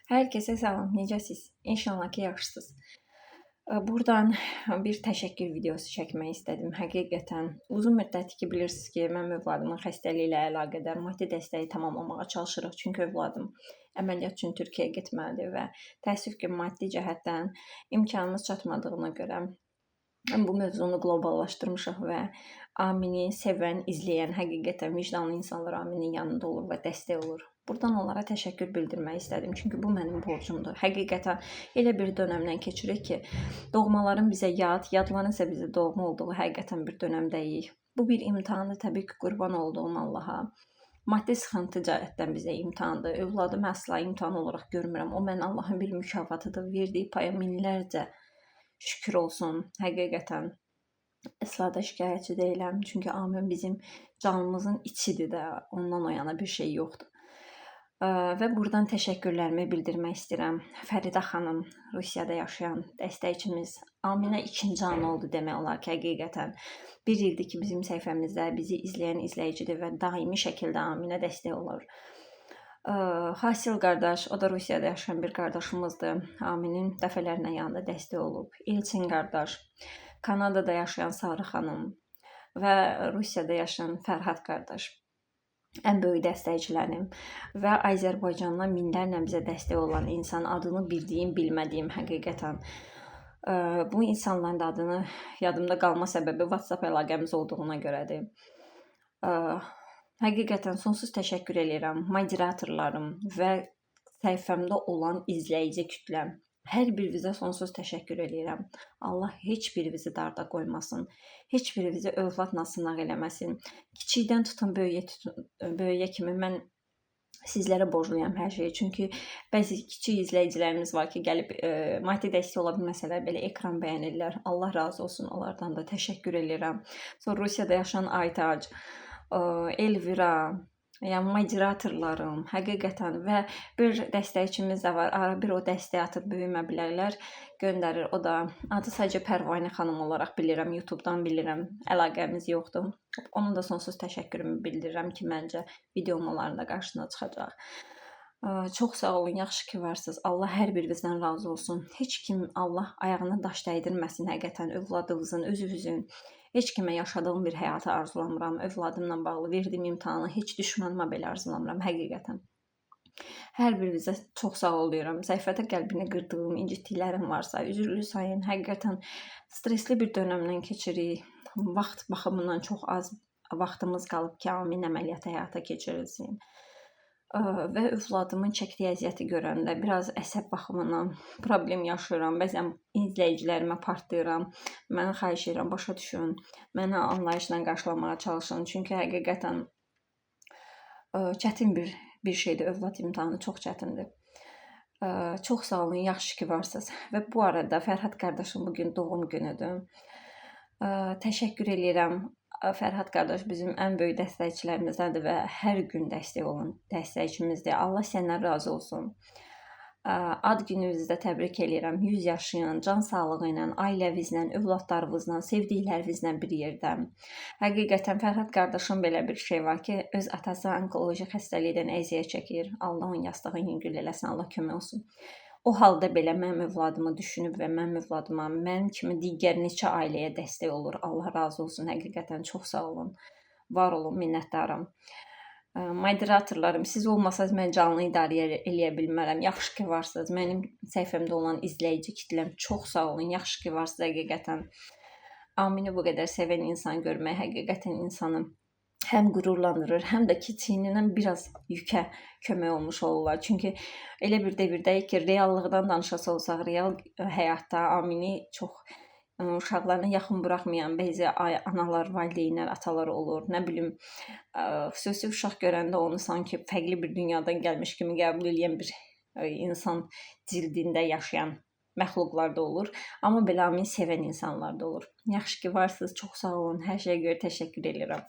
Hər kəsə salam, necəsiz? İnşallah ki, yaxşısınız. Buradan bir təşəkkür videosu çəkmək istədim. Həqiqətən uzun müddətdir ki, bilirsiniz ki, mən övladımın xəstəliyi ilə əlaqədar maddi dəstəyi tamamlamağa çalışırıq. Çünki övladım əməliyyat üçün Türkiyəyə getməlidir və təəssüf ki, maddi cəhətdən imkanımız çatmadığına görə bu mövzunu qloballaşdırmışıq və Amini sevən, izləyən, həqiqətən vicdanlı insanlar Aminin yanında olur və dəstək olur. Buradan onlara təşəkkür bildirmək istədim. Çünki bu mənim borcumdur. Həqiqətən elə bir dönəmdən keçirik ki, doğmaların bizə yadların isə bizə doğma olduğu həqiqətən bir dönəmdəyik. Bu bir imtahandır, təbii ki, qurban olduğum Allaha. Maddi sıxıntı cəhətdən bizə imtahandır. Övladımı əsla imtahan olaraq görmürəm. O mən Allahın bir mükafatıdır. Verdiyi paya minlərcə şükür olsun. Həqiqətən əsla da şikayətçi deyiləm. Çünki Amin bizim canımızın içidir də. Ondan o yana bir şey yoxdur. Və buradan təşəkkürlərimi bildirmək istəyirəm. Fəridə xanım, Rusiyada yaşayan dəstəkçimiz, Aminə ikinci an oldu demək olar ki, həqiqətən. Bir ildir ki, bizim səhifəmizdə bizi izləyən izləyicidir və daimi şəkildə Aminə dəstək olur. Hasil qardaş, o da Rusiyada yaşayan bir qardaşımızdır. Aminin dəfələrlə yanında dəstək olub. İlçin qardaş, Kanadada yaşayan Sarı xanım və Rusiyada yaşayan Fərhad qardaş. Ən böyük dəstəkçilərim və Azərbaycandan minlərlə bizə dəstək olan insan, adını bildiyim, bilmədiyim həqiqətən. Bu insanların da adını yadımda qalma səbəbi WhatsApp əlaqəmiz olduğuna görədir. Həqiqətən sonsuz təşəkkür edirəm moderatorlarım və səhifəmdə olan izləyici kütləm. Hər birinizə sonsuz təşəkkür edirəm. Allah heç birinizi darda qoymasın. Heç birinizi övladla sınaq eləməsin. Kiçikdən tutun böyüyə kimi mən sizlərə borcluyam hər şeyi. Çünki bəzi kiçik izləyicilərimiz var ki, gəlib maddi dəstək ola bilməsələr belə ekran bəyənirlər. Allah razı olsun, onlardan da təşəkkür edirəm. Sonra Rusiyada yaşayan Aytac, Elvira, yəni moderatorlarım, həqiqətən və bir dəstəkçimiz də var. Ara bir o dəstək atır, böyük məbləğlər göndərir. O da adı sadəcə Pərvanə xanım olaraq bilirəm, YouTubedan bilirəm. Əlaqəmiz yoxdur. Onun da sonsuz təşəkkürümü bildirirəm ki, məncə videolarında qarşısına çıxacaq. Çox sağ olun, yaxşı ki varsınız. Allah hər birinizdən razı olsun. Heç kim Allah ayağına daş dəydirməsin həqiqətən övladınızın, özünüzün. Heç kimə yaşadığım bir həyatı arzulamıram. Övladımla bağlı verdiyim imtahanı heç düşmanıma belə arzulamıram həqiqətən. Hər birinizə çox sağ ol deyirəm. Səhifədə qəlbini qırdığım, incitdiklərim varsa, üzrlü sayın. Həqiqətən stresli bir dönəmdən keçirik. Vaxt baxımından çox az vaxtımız qalıb ki, Amin əməliyyatı həyata keçirilsin. Və övladımın çəkdiyi əziyyəti görəndə biraz əsəb baxımından problem yaşayıram. Bəzən izləyicilərimə partlayıram. Mənə xahiş edirəm, başa düşün. Mənə anlayışla qarşılamağa çalışın. Çünki həqiqətən çətin bir şeydir. Övlad imtahanı çox çətindir. Çox sağ olun, yaxşı ki varsınız. Və bu arada Fərhad qardaşım bugün doğum günüdür. Təşəkkür edirəm. Fərhad qardaş bizim ən böyük dəstəkçilərimizdəndir və hər gün dəstək olan dəstəkçimizdir. Allah səndən razı olsun. Ad gününüzdə təbrik edirəm. 100 yaşayın, can sağlığı ilə, ailəvizlə, övladlarınızla, sevdiklərinizlə bir yerdə. Həqiqətən Fərhad qardaşım belə bir şey var ki, öz atası onkoloji xəstəlikdən əziyyət çəkir. Allah onun yastığını yüngül eləsin, Allah kömək olsun. O halda belə mənim övladımı düşünüb və mənim övladıma, mənim kimi digər neçə ailəyə dəstək olur. Allah razı olsun, həqiqətən çox sağ olun. Var olun, minnətdaram. Moderatorlarım, siz olmasanız mən canlı idarə eləyə bilmərəm. Yaxşı ki varsınız. Mənim səhifəmdə olan izləyici kitləm çox sağ olun. Yaxşı ki varsınız həqiqətən. Amini bu qədər sevən insan görmək həqiqətən insanı həm qürurlandırır, həm də ki, çiynindən biraz yükə kömək olmuş olurlar. Çünki elə bir devirdəyik ki, reallıqdan danışası olsaq, real həyatda Amini çox uşaqlarına yaxın buraxmayan bəzi analar, valideynlər, atalar olur. Nə bilim, xüsusi uşaq görəndə onu sanki fərqli bir dünyadan gəlmiş kimi qəbul edən bir insan cildində yaşayan məxluqlar da olur. Amma belə Amin sevən insanlar da olur. Yaxşı ki varsınız, çox sağ olun. Hər şeyə görə təşəkkür edirəm.